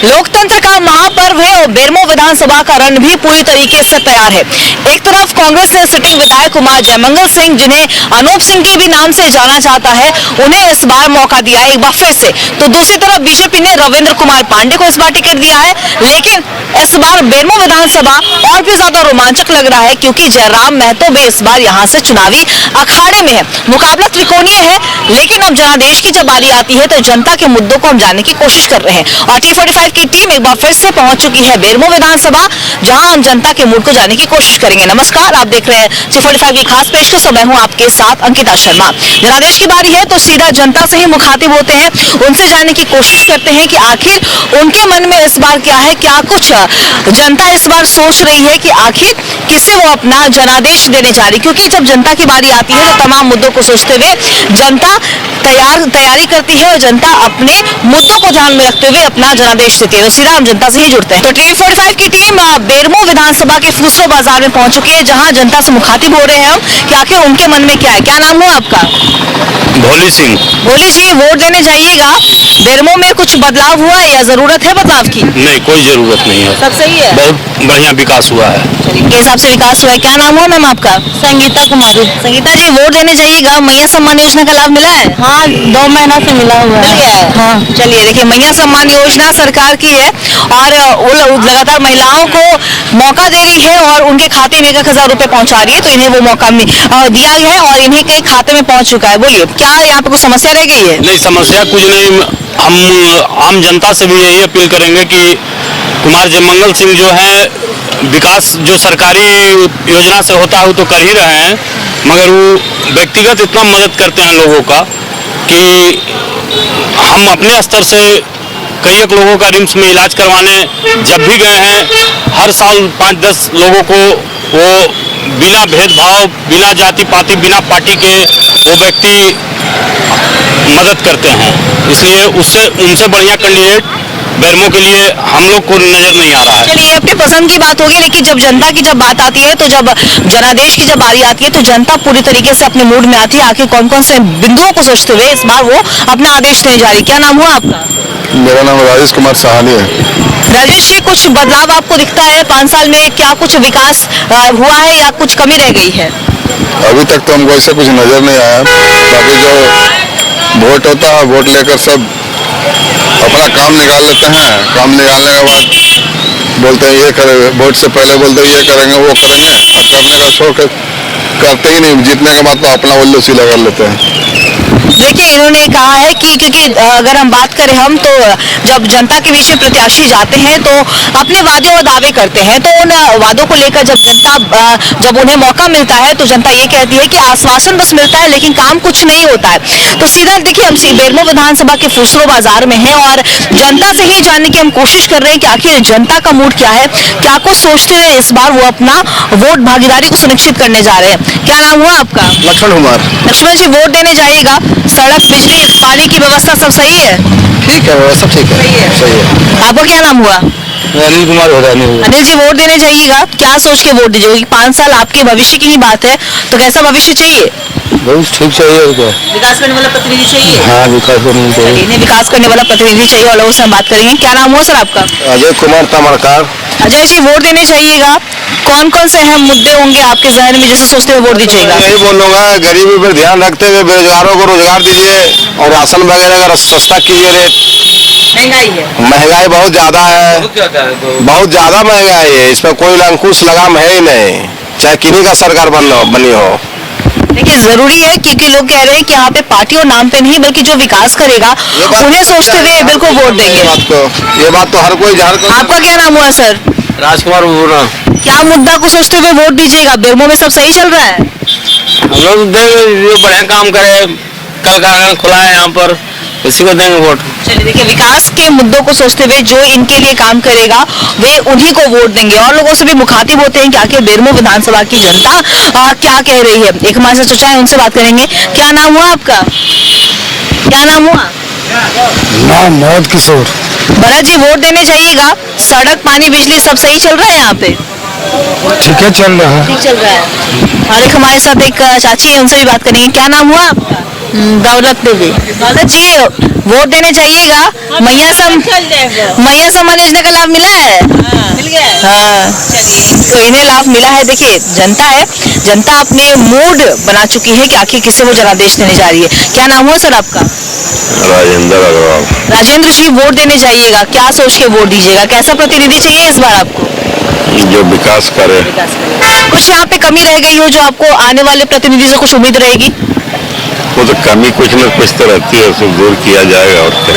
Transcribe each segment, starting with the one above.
लोकतंत्र का महापर्व है और बेरमो विधानसभा का रण भी पूरी तरीके से तैयार है। एक तरफ कांग्रेस से सिटिंग विधायक कुमार जयमंगल सिंह, जिन्हें अनूप सिंह के भी नाम से जाना जाता है, उन्हें इस बार मौका दिया है एक बार फिर से। तो दूसरी तरफ बीजेपी ने रविंद्र कुमार पांडे को इस बार टिकट दिया है, लेकिन इस बार बेरमो विधानसभा और भी ज्यादा रोमांचक लग रहा है क्योंकि जयराम महतो भी इस बार यहाँ से चुनावी अखाड़े में है। मुकाबला त्रिकोणीय है, लेकिन अब जनादेश की जब बारी आती है तो जनता के मुद्दों को हम जानने की कोशिश कर रहे हैं और T45 की टीम एक बार फिर से पहुंच चुकी है बेरमो विधानसभा, जहां हम जनता के मूड को जानने की कोशिश करेंगे। नमस्कार, आप देख रहे हैं T45 की खास पेशकश। मैं हूं आपके साथ अंकिता शर्मा। जनादेश की बारी है तो सीधा जनता से ही मुखातिब होते हैं, उनसे जानने की कोशिश करते हैं कि आखिर उनके मन में इस बार क्या है, क्या कुछ जनता इस बार सोच रही है कि आखिर किसे वो अपना जनादेश देने जा रही, क्योंकि जब जनता की बारी आती है तो तमाम मुद्दों को सोचते हुए जनता तैयारी करती है और जनता अपने मुद्दों को ध्यान में रखते हुए अपना जनादेश देती है। तो सीधा हम जनता से ही जुड़ते हैं। तो T45 की टीम बेरमो विधानसभा के फुसरो बाजार में पहुंच चुकी है, जहां जनता से मुखातिब हो रहे हैं हम कि आखिर उनके मन में क्या है। क्या नाम हुआ आपका? भोली सिंह। भोली जी, वोट देने जाइएगा, बेरमो में कुछ बदलाव हुआ है या जरूरत है बदलाव की? नहीं, कोई जरूरत नहीं है, सब सही है, बहुत बढ़िया विकास हुआ है। के हिसाब से विकास हुआ है। क्या नाम हुआ मैम आपका? संगीता कुमारी। संगीता जी, वोट देने जाइएगा, मैया सम्मान योजना का लाभ मिला है? हाँ, 2 महीना से मिला हुआ है। हाँ, चलिए देखिए, मैया सम्मान योजना सरकार की है और वो लगातार महिलाओं को मौका दे रही है और उनके खाते में 1,000 रुपए पहुंचा रही है, तो इन्हें वो मौका दिया है और इन्हें कई खाते में पहुंच चुका है। बोलिए, क्या यहाँ पे कुछ समस्या रह गई है? नहीं, समस्या कुछ नहीं। हम आम जनता से भी यही अपील करेंगे कि कुमार जयमंगल सिंह जो है, विकास जो सरकारी योजना से होता है वो तो कर ही रहे हैं, मगर वो व्यक्तिगत इतना मदद करते हैं लोगों का कि हम अपने स्तर से कई एक लोगों का रिम्स में इलाज करवाने जब भी गए हैं, हर साल 5-10 लोगों को वो बिना भेदभाव, बिना जाति पाति, बिना पार्टी के वो व्यक्ति मदद करते हैं। इसलिए उनसे बढ़िया कैंडिडेट बेरमो के लिए हम लोग को नजर नहीं आ रहा है। चलिए, अपनी पसंद की बात होगी, लेकिन जब जनता की जब बात आती है, तो जब जनादेश की जब बारी आती है तो जनता पूरी तरीके से अपने मूड में आती है। आखिर कौन कौन से बिंदुओं को सोचते हुए इस बार वो अपना आदेश देने जा रही। क्या नाम हुआ आपका? मेरा नाम राजेश कुमार साहनी है। राजेश जी, कुछ बदलाव आपको दिखता है 5 साल में? क्या कुछ विकास हुआ है या कुछ कमी रह गई है? अभी तक तो हमको ऐसा कुछ नजर नहीं आया। बाकी जो वोट होता है, वोट लेकर सब अपना काम निकाल लेते हैं। काम निकालने के बाद बोलते हैं ये करेंगे, वोट से पहले बोलते हैं ये करेंगे वो करेंगे, और करने का शौक करते ही नहीं। जीतने के बाद तो अपना उल्लू सीधा कर लेते हैं। देखिए, इन्होंने कहा है कि क्योंकि अगर हम बात करें हम तो जब जनता के बीच में प्रत्याशी जाते हैं तो अपने वादे और दावे करते हैं, तो उन वादों को लेकर जब जनता जब उन्हें मौका मिलता है तो जनता ये कहती है कि आश्वासन बस मिलता है लेकिन काम कुछ नहीं होता है। तो सीधा देखिए, हम बेरमो विधानसभा के फुसरो बाजार में है और जनता से ही जानने की हम कोशिश कर रहे हैं कि आखिर जनता का मूड क्या है, क्या कुछ सोचते हुए इस बार वो अपना वोट भागीदारी को सुनिश्चित करने जा रहे हैं। क्या नाम हुआ आपका? लक्ष्मण कुमार। लक्ष्मण जी, वोट देने जाइएगा, सड़क, बिजली, पानी की व्यवस्था सब सही है? ठीक है, सब ठीक है, सही है। आपका क्या नाम हुआ? अनिल कुमार हो रहा है। अनिल जी, वोट देने जाइएगा, क्या सोच के वोट दीजिएगा? 5 साल आपके भविष्य की ही बात है, तो कैसा भविष्य चाहिए? बहुत ठीक चाहिए। क्या विकास करने वाला प्रतिनिधि चाहिए? हाँ, विकास करना चाहिए। इन्हें विकास करने वाला प्रतिनिधि चाहिए और लोगों से हम बात करेंगे। क्या नाम हुआ सर आपका? अजय कुमार तमरकार। अजय जी, वोट देने जाइएगा, कौन कौन से अहम मुद्दे होंगे आपके जहन में जिसे सोचते हुए वोट दीजिएगा? यही बोलूँगा, गरीबी पर ध्यान रखते हुए बेरोजगारों को रोजगार दीजिए और राशन वगैरह का सस्ता कीजिए। रेट महंगाई बहुत ज्यादा है, बहुत ज्यादा महंगाई है। इसमें कोई अंकुश लगाम है ही नहीं, चाहे किन्हीं का सरकार बनी हो। देखिए, जरूरी है क्योंकि लोग कह रहे हैं कि यहाँ पे पार्टी और नाम पे नहीं बल्कि जो विकास करेगा उन्हें सोचते हुए बिल्कुल वोट देंगे। ये बात तो हर कोई जान। आपका क्या नाम हुआ सर? राजकुमार बोरा। क्या मुद्दा को सोचते हुए वोट दीजिएगा? बेरमो में सब सही चल रहा है? हम लोग जो बढ़िया काम करे, कल कारखाना खुला है यहाँ पर, इसी को देंगे वोट। चलिए देखिए, विकास के मुद्दों को सोचते हुए जो इनके लिए काम करेगा वे उन्हीं को वोट देंगे। और लोगों से भी मुखातिब होते हैं कि आखिर बेरमो विधानसभा की जनता क्या कह रही है। एक हमारे साथ चचा है, उनसे बात करेंगे। क्या नाम हुआ आपका? क्या नाम हुआ? नाम मोहम्मद किशोर। भरत जी, वोट देने जाइएगा, सड़क, पानी, बिजली सब सही चल रहा है यहाँ पे? ठीक है, चल रहा है। ठीक चल रहा है। और एक हमारे साथ एक चाची है, उनसे भी बात करेंगे। क्या नाम हुआ आपका? दौलत देवी। दौलत जी वोट देने जाइएगा, मैया सम्मान योजना का लाभ मिला है? मिल गया। हाँ, तो इन्हें लाभ मिला है। देखिए जनता है, जनता अपने मूड बना चुकी है कि आखिर किसे वो जनादेश देने जा रही है। क्या नाम हुआ सर आपका? राजेंद्र अग्रवाल। राजेंद्र जी वोट देने जाइएगा, क्या सोच के वोट दीजिएगा? कैसा प्रतिनिधि चाहिए इस बार आपको? जो विकास करे। कुछ यहाँ पे कमी रह गई हो जो आपको आने वाले प्रतिनिधि से कुछ उम्मीद रहेगी? वो तो कमी कुछ न कुछ तो रहती है, उसे दूर किया जाएगा और क्या।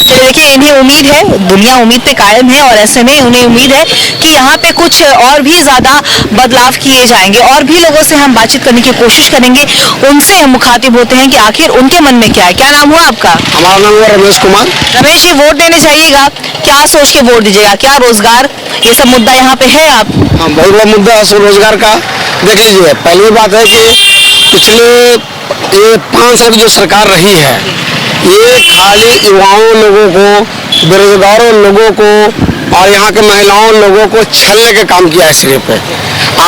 चलिए देखिए इन्हें उम्मीद है, दुनिया उम्मीद पे कायम है और ऐसे में उन्हें उम्मीद है कि यहाँ पे कुछ और भी ज्यादा बदलाव किए जाएंगे और भी लोगों से हम बातचीत करने की कोशिश करेंगे, उनसे हम मुखातिब होते हैं कि आखिर उनके मन में क्या है। क्या नाम हुआ आपका? हमारा नाम हुआ रमेश कुमार। रमेश जी वोट देने जाइएगा, क्या सोच के वोट दीजिएगा? क्या रोजगार ये सब मुद्दा यहाँ पे है? आप हाँ, बहुत बड़ा मुद्दा है स्वरोजगार का। देख लीजिए, पहली बात है कि पिछले ये 5 साल की जो सरकार रही है, ये खाली युवाओं लोगों को, बेरोजगारों लोगों को और यहाँ के महिलाओं लोगों को छलने का काम किया है सिरे पे।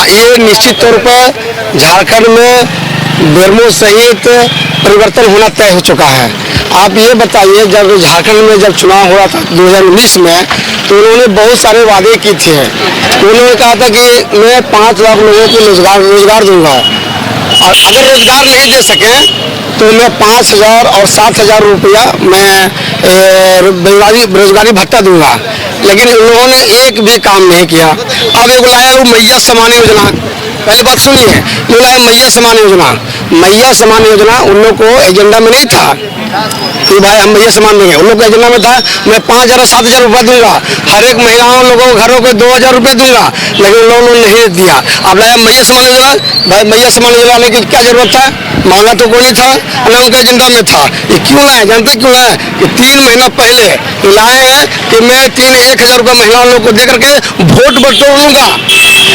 ये निश्चित तौर पर झारखंड में बेरमो सहित परिवर्तन होना तय हो चुका है। आप ये बताइए, जब झारखंड में जब चुनाव हुआ था 2019 में, तो उन्होंने बहुत सारे वादे किए थे। उन्होंने कहा था कि मैं 5 लाख लोगों को रोजगार दूंगा और अगर रोजगार नहीं दे सकें तो मैं 5,000 और 7,000 रुपया मैं बेरोजगारी भत्ता दूंगा। लेकिन उन लोगों ने एक भी काम नहीं किया। अब एक लाया वो मैया सम्मान योजना, पहली बात सुनिए, ये लाया मैया सम्मान योजना। मैया सम्मान योजना उन लोग को एजेंडा में नहीं था कि भाई हम मैया सम्मान देंगे। उन लोग के एजेंडा में था मैं 5,000 और 7,000 रुपया दूंगा, हर एक महिलाओं लोगों घरों को 2,000 रुपये दूंगा। लेकिन उन लोगों ने नहीं दिया। अब लाया मैया सम्मान योजना। भाई मैया सम्मान योजना लाने की क्या जरूरत था? मांगा तो कोई नहीं था, ना उनका एजेंडा में था। ये क्यों लाए जानते क्यों लाए? कि 3 महीना पहले ये लाए हैं कि मैं 1,000 रुपये महिलाओं लोग को दे करके वोट बटोरूंगा।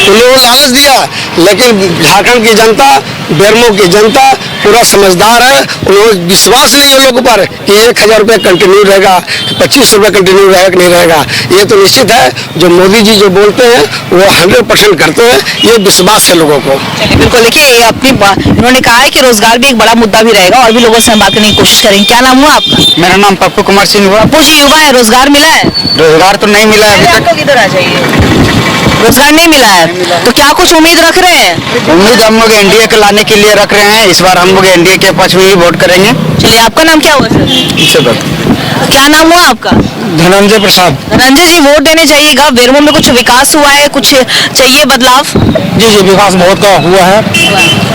तो लोगों को लालच दिया। लेकिन झारखंड की जनता, बेरमो की जनता पूरा समझदार है। उन्होंने विश्वास नहीं है लोगों पर कि 1,000 रुपये कंटिन्यू रहेगा, 25 रुपये कंटिन्यू रहेगा कि नहीं रहेगा। ये तो निश्चित है, जो मोदी जी जो बोलते हैं वो 100% करते हैं, ये विश्वास है लोगों को। बिल्कुल देखिए ये अपनी उन्होंने कहा है कि रोजगार भी एक बड़ा मुद्दा भी रहेगा और भी लोगों से हम बात करने की कोशिश करेंगे। क्या नाम हुआ आपका? मेरा नाम पप्पू कुमार सिंह हुआ। पप्पू जी युवा है, रोजगार मिला है? रोजगार तो नहीं मिला अभी आप तक। लोग इधर आ जाइए। रोजगार नहीं मिला है तो क्या कुछ उम्मीद रख रहे हैं? उम्मीद हम लोग एनडीए को लाने के लिए रख रहे हैं। इस बार हम लोग एनडीए के पक्ष में ही वोट करेंगे। चलिए आपका नाम क्या हुआ सर? क्या नाम हुआ आपका? धनंजय प्रसाद। धनंजय जी वोट देने जाइएगा, बेरमो में कुछ विकास हुआ है, कुछ चाहिए बदलाव? जी जी, विकास बहुत का हुआ है।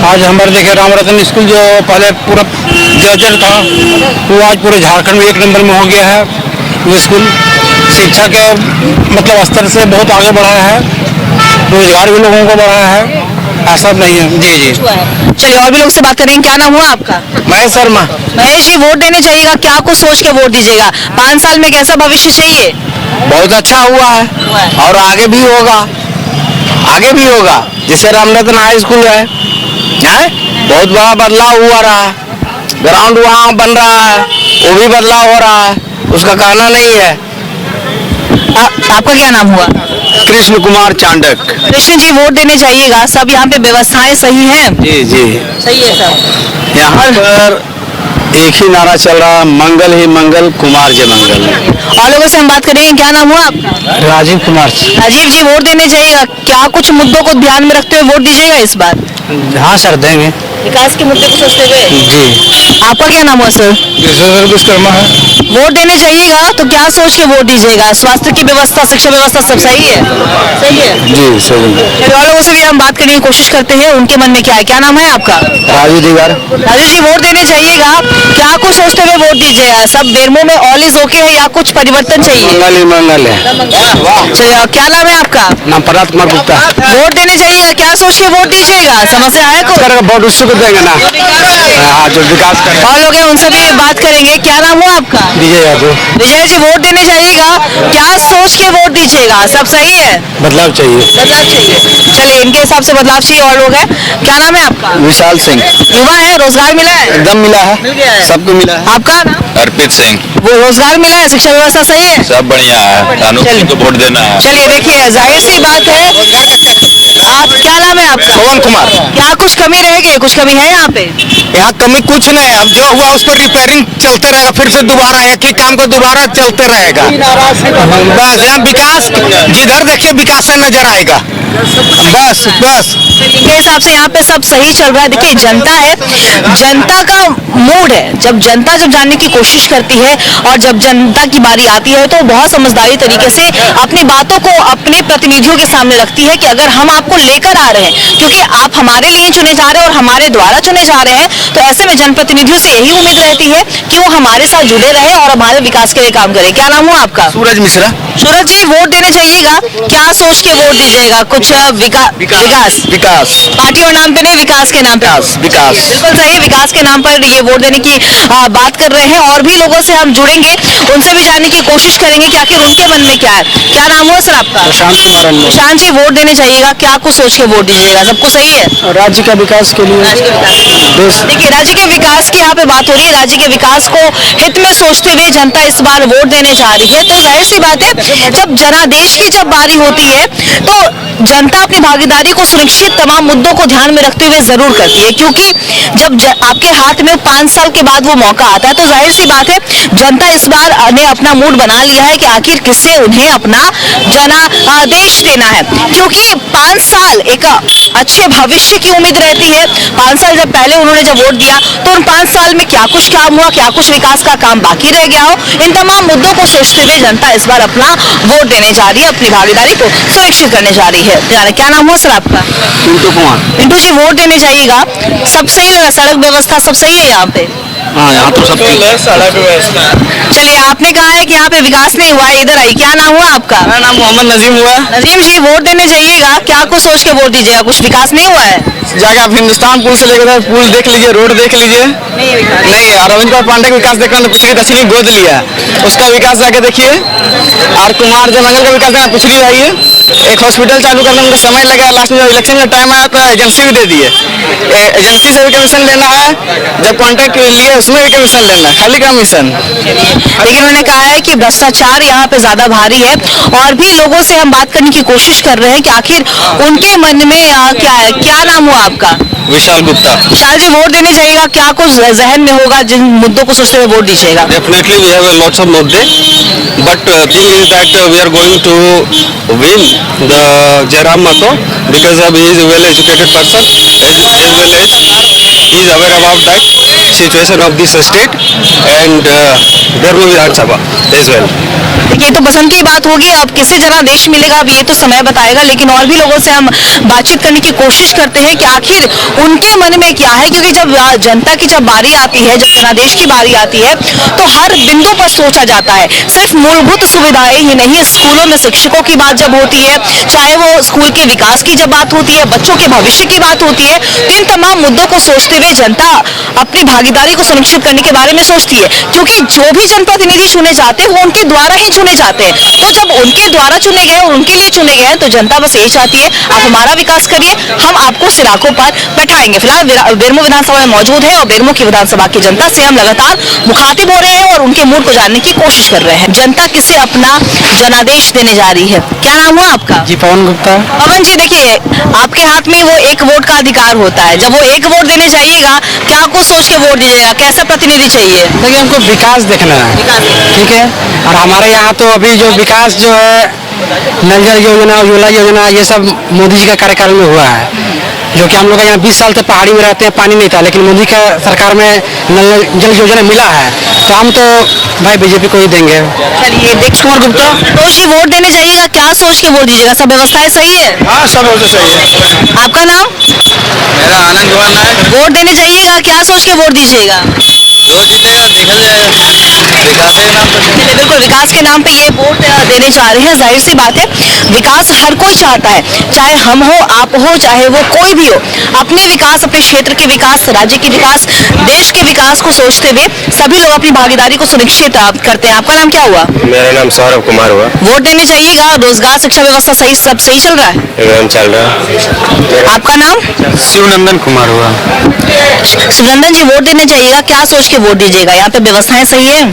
आज हमारे देखे रामरतन स्कूल जो पहले पूरा जर्जर था, वो आज पूरे झारखंड में 1 नंबर में हो गया है। वो स्कूल शिक्षा के मतलब स्तर से बहुत आगे बढ़ा है, रोजगार भी लोगों को बढ़ा है, ऐसा नहीं है। जी जी। चलिए और भी लोग से बात करेंगे। क्या नाम हुआ आपका? महेश शर्मा। महेश जी वोट देने जाइएगा, क्या कुछ सोच के वोट दीजिएगा? 5 साल में कैसा भविष्य चाहिए? बहुत अच्छा हुआ है और आगे भी होगा, आगे भी होगा। जैसे रामरतन हाई स्कूल है, बहुत बड़ा बदलाव हुआ रहा। ग्राउंड वहाँ बन रहा है, वो भी बदलाव हो रहा है, उसका कहना नहीं है। आपका क्या नाम हुआ? कृष्ण कुमार चांडक। कृष्ण जी वोट देने जाइएगा, सब यहाँ पे व्यवस्थाएं सही हैं? जी जी, सही है सब। यहाँ पर एक ही नारा चल रहा, मंगल ही मंगल, कुमार जय मंगल। और लोगों से हम बात करेंगे। क्या नाम हुआ आपका? राजीव कुमार। राजीव जी वोट देने जाइएगा, क्या कुछ मुद्दों को ध्यान में रखते हुए वोट दीजिएगा इस बार? हाँ सर, देंगे। विकास के मुद्दे को सोचते हुए? जी। आपका क्या नाम हुआ सर? विश्वकर्मा है। वोट देने जाइएगा तो क्या सोच के वोट दीजिएगा? स्वास्थ्य की व्यवस्था, शिक्षा व्यवस्था सब सही है? सही है जी सही। चलिए और लोगों से भी हम बात करने की कोशिश करते हैं, उनके मन में क्या है। क्या नाम है आपका? राजू दीवार। राजू जी वोट देने जाइएगा, क्या कुछ सोचते हुए वोट दीजिएगा? सब बेरमो में ऑल इज ओके है या कुछ परिवर्तन चाहिए? मंगल ही मंगल है। चलिए क्या नाम है आपका? नाम प्रताप कुमार गुप्ता। वोट देने जाइएगा, क्या सोच के वोट दीजिएगा? समस्या है कुछ? वोट उसको देंगे ना, हाँ जो विकास करे। और लोग हैं उनसे भी बात करेंगे। क्या नाम हुआ आपका? विजय यादव। विजय जी वोट देने जाइएगा, क्या सोच के वोट दीजिएगा? सब सही है? बदलाव चाहिए। बदलाव चाहिए। चलिए इनके हिसाब से बदलाव चाहिए। और लोग हैं। क्या नाम है आपका? विशाल सिंह। युवा है, रोजगार मिला है? एकदम मिला है, मिल गया है। सबको मिला है। आपका नाम? अर्पित सिंह। वो रोजगार मिला है, शिक्षा व्यवस्था सही है? सब बढ़िया है, कानून को वोट देना है। चलिए देखिए जाहिर सी बात है आप क्या नाम है आपका? पवन कुमार। क्या कुछ कमी रहेगी? कुछ कमी है यहाँ पे? यहाँ कमी कुछ नहीं है, अब जो हुआ उस पर रिपेयरिंग चलते रहेगा, फिर से दोबारा एक ही काम को दोबारा चलते रहेगा। बस यहाँ विकास जिधर देखिए विकास से नजर आएगा। बस बस मेरे हिसाब से यहाँ पे सब सही चल रहा है। देखिए जनता है, जनता का मूड है। जब जनता जानने की कोशिश करती है और जब जनता की बारी आती है तो बहुत समझदारी तरीके से अपनी बातों को अपने प्रतिनिधियों के सामने रखती है कि अगर हम आपको लेकर आ रहे हैं, क्योंकि आप हमारे लिए चुने जा रहे हैं और हमारे द्वारा चुने जा रहे हैं, तो ऐसे में जनप्रतिनिधियों से यही उम्मीद रहती है कि वो हमारे साथ जुड़े रहे और हमारे विकास के लिए काम करें। क्या नाम हुआ आपका? सूरज मिश्रा। सूरज जी, वोट देने जाइएगा, क्या सोच के वोट दीजिएगा? कुछ विकास विकास पार्टी और नाम पे नहीं, विकास के नाम पे। विकास बिल्कुल सही, विकास के नाम पर ये वोट देने की बात कर रहे हैं। और भी लोगों से हम जुड़ेंगे, उनसे भी जानने की कोशिश करेंगे कि आखिर उनके मन में क्या है। क्या नाम हुआ सर आपका? प्रशांत कुमार अनमोल। प्रशांत जी, वोट देने जाइएगा, क्या कुछ सोच के वोट दीजिएगा? सब कुछ सही है? राज्य का विकास के लिए देखिए, राज्य के विकास की यहाँ पे बात हो रही है। राज्य के विकास को हित में सोचते हुए जनता इस बार वोट देने जा रही है। तो जाहिर सी बात है, जब जनादेश की जब बारी होती है तो जनता अपनी भागीदारी को सुनिश्चित तमाम मुद्दों को ध्यान में रखते हुए जरूर करती है, क्योंकि जब आपके हाथ में 5 साल के बाद वो मौका आता है तो जाहिर सी बात है जनता इस बार ने अपना मूड बना लिया है कि आखिर किससे उन्हें अपना जनादेश देना है। क्योंकि 5 साल एक अच्छे भविष्य की उम्मीद रहती है। 5 साल जब पहले उन्होंने जब वोट दिया तो उन 5 साल में क्या कुछ काम हुआ, क्या कुछ विकास का काम बाकी रह गया हो, इन तमाम मुद्दों को सोचते हुए जनता इस बार अपना वोट देने जा रही है, अपनी भागीदारी को सुनिश्चित करने जा रही है। क्या नाम हुआ सर आपका? पिंटू कुमार। पिंटू जी, वोट देने जाइएगा, सब सही लगा? सड़क व्यवस्था सब सही है यहाँ पे? हाँ, यहाँ तो सब सड़क व्यवस्था। चलिए, आपने कहा है कि यहाँ पे विकास नहीं हुआ है, इधर आई। क्या नाम हुआ आपका? मेरा नाम मोहम्मद नजीम हुआ। नजीम जी, वोट देने जाइएगा, क्या कुछ सोच के वोट दीजिएगा? कुछ विकास नहीं हुआ है? जाके आप हिंदुस्तान पुल से लेकर पुल देख लीजिए, रोड देख लीजिए। नहीं, अरविंद कुमार पांडे का विकास देखकर पिछली दक्षिणी गोद लिया, उसका विकास जाके देखिए। और कुमार जयमंगल का विकास देखना, पिछली आइए। एक हॉस्पिटल चालू करने में समय लगा, लास्ट में जब इलेक्शन का टाइम आया तो एजेंसी भी दे दिए। एजेंसी से भी कमीशन लेना है, जब कॉन्ट्रैक्ट लिए उसमें भी कमीशन लेना है, खाली कमीशन। लेकिन उन्होंने कहा है कि भ्रष्टाचार यहाँ पे ज्यादा भारी है। और भी लोगों से हम बात करने की कोशिश कर रहे हैं कि आखिर उनके मन में क्या है। क्या नाम हुआ आपका? विशाल गुप्ता। विशाल जी, वोट देने जाइएगा, क्या कुछ जहन में होगा जिन मुद्दों को सोचते हुए वोट दीजिएगा? Definitely we have lots of mudde, but thing is that we are going to win the Jairam Mato because he is a well-educated person as well as he is aware about that situation of this state and Dharma Vidhan Sabha as well. ये तो पसंद की बात होगी, अब किसे जनादेश मिलेगा अब ये तो समय बताएगा। लेकिन और भी लोगों से हम बातचीत करने की कोशिश करते हैं कि आखिर उनके मन में क्या है। क्योंकि जब जनता की जब बारी आती है, जब जनादेश की बारी आती है तो हर बिंदु पर सोचा जाता है। सिर्फ मूलभूत सुविधाएं ही नहीं, स्कूलों में शिक्षकों की बात जब होती है, चाहे वो स्कूल के विकास की जब बात होती है, बच्चों के भविष्य की बात होती है, तो इन तमाम मुद्दों को सोचते हुए जनता अपनी भागीदारी को सुनिश्चित करने के बारे में सोचती है। क्योंकि जो भी जनप्रतिनिधि चुने जाते हैं वो उनके द्वारा ही चुने जाते हैं। तो जब उनके द्वारा चुने गए और उनके लिए चुने गए तो जनता बस यही चाहती है, आप हमारा विकास करिए, हम आपको सिराकों पर बैठाएंगे। फिलहाल बेरमो विधानसभा में मौजूद है और बेरमो की विधानसभा की जनता से हम लगातार मुखातिब हो रहे हैं और उनके मूड को जानने की कोशिश कर रहे हैं। जनता किसे अपना जनादेश देने जा रही है? क्या नाम हुआ आपका? जी, पवन गुप्ता। पवन जी, देखिए आपके हाथ में वो एक वोट का अधिकार होता है। जब वो एक वोट देने जाइएगा, क्या कुछ सोच के वोट दीजिएगा? कैसा प्रतिनिधि चाहिए? देखिए, हमको विकास देखना है, ठीक है। और हमारे यहाँ तो अभी जो विकास जो है, नल जल योजना, उज्ज्वला योजना, ये सब मोदी जी का कार्यकाल में हुआ है। जो कि हम लोग यहाँ 20 साल से पहाड़ी में रहते हैं, पानी नहीं था, लेकिन मोदी का सरकार में नल जल योजना मिला है, तो हम तो भाई बीजेपी को ही देंगे। चलिए, दीक्षित कुमार गुप्ता। तो जी, वोट देने जाइएगा, क्या सोच के वोट दीजिएगा? सब व्यवस्थाएं सही है? हाँ, सब सही है। आपका नाम? मेरा आनंद कुमार नायक। वोट देने जाइएगा, क्या सोच के वोट दीजिएगा? जो जीतेगा देखा जाएगा, विकास के नाम पर। चलिए, बिल्कुल विकास के नाम पे ये वोट देने जा रहे हैं। जाहिर सी बात है, विकास हर कोई चाहता है, चाहे हम हो, आप हो, चाहे वो कोई भी हो। अपने विकास, अपने क्षेत्र के विकास, राज्य के विकास, देश के विकास को सोचते हुए सभी लोग अपनी भागीदारी को सुनिश्चित करते हैं। आपका नाम क्या हुआ? मेरा नाम सौरभ कुमार हुआ। वोट देने जाइएगा, रोजगार, शिक्षा व्यवस्था सही, सब सही चल रहा है? एकदम चल रहा है। आपका नाम? शिवनंदन कुमार हुआ। शिवनंदन जी, वोट देने जाइएगा, क्या सोच के वोट दीजिएगा? यहाँ पे व्यवस्थाएं सही है?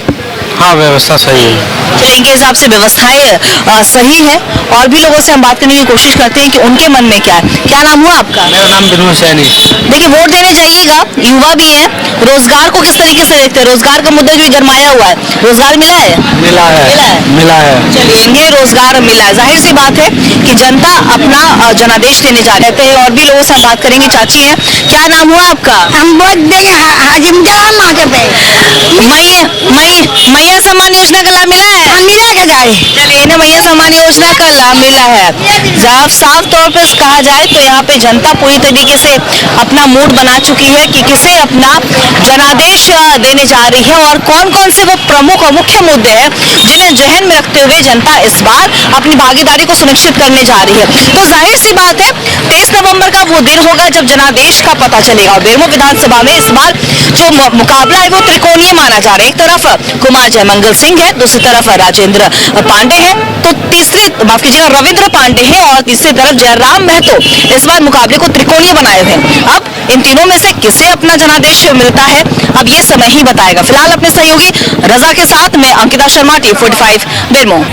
हाँ व्यवस्था सही है। चलिए इनके हिसाब से व्यवस्थाएं सही है। और भी लोगों से हम बात करने की कोशिश करते हैं कि उनके मन में क्या है। क्या नाम हुआ आपका? मेरा नाम बिनू सैनी। देखिए वोट देने जाइएगा, युवा भी है, रोजगार को किस तरीके से देखते हैं? रोजगार का मुद्दा जो गरमाया हुआ है, रोजगार मिला है? मिला है। मिला है। चलिए इन्हें रोजगार मिला है। जाहिर सी बात है कि जनता अपना जनादेश देने जा रहे थे। और भी लोगों से हम बात करेंगे। चाची हैं, क्या नाम हुआ आपका? हम वोट देंगे हाजिमजान माके पे। मैया सम्मान योजना का लाभ मिला है? मिलेगा जाए। चलिए इन्हें मैया सम्मान योजना का लाभ मिला है। जब साफ तौर पर कहा जाए तो यहाँ पे जनता पूरी तरीके से अपना मूड बना चुकी है कि किसे अपना जनादेश देने जा रही है और कौन कौन से वो प्रमुख और मुख्य मुद्दे हैं जिन्हें जहन में रखते हुए जनता इस बार अपनी भागीदारी को सुनिश्चित करने जा रही है। तो जाहिर सी बात है 23 नवंबर का वो दिन होगा जब जनादेश का पता चलेगा। और बेरमो विधानसभा में इस बार जो मुकाबला है वो त्रिकोणीय माना जा रहा है। एक तरफ कुमार जयमंगल सिंह है, दूसरी तरफ राजेंद्र पांडे है, तो तीसरी माफ कीजिएगा रविंद्र पांडे है और तीसरी तरफ जयराम महतो इस बार मुकाबले को त्रिकोणीय बनाए हुए हैं। अब इन तीनों में से किसे अपना जनादेश मिलता है अब ये समय ही बताएगा। फिलहाल अपने सहयोगी रजा के साथ मैं अंकिता शर्मा, T45 बेरमो।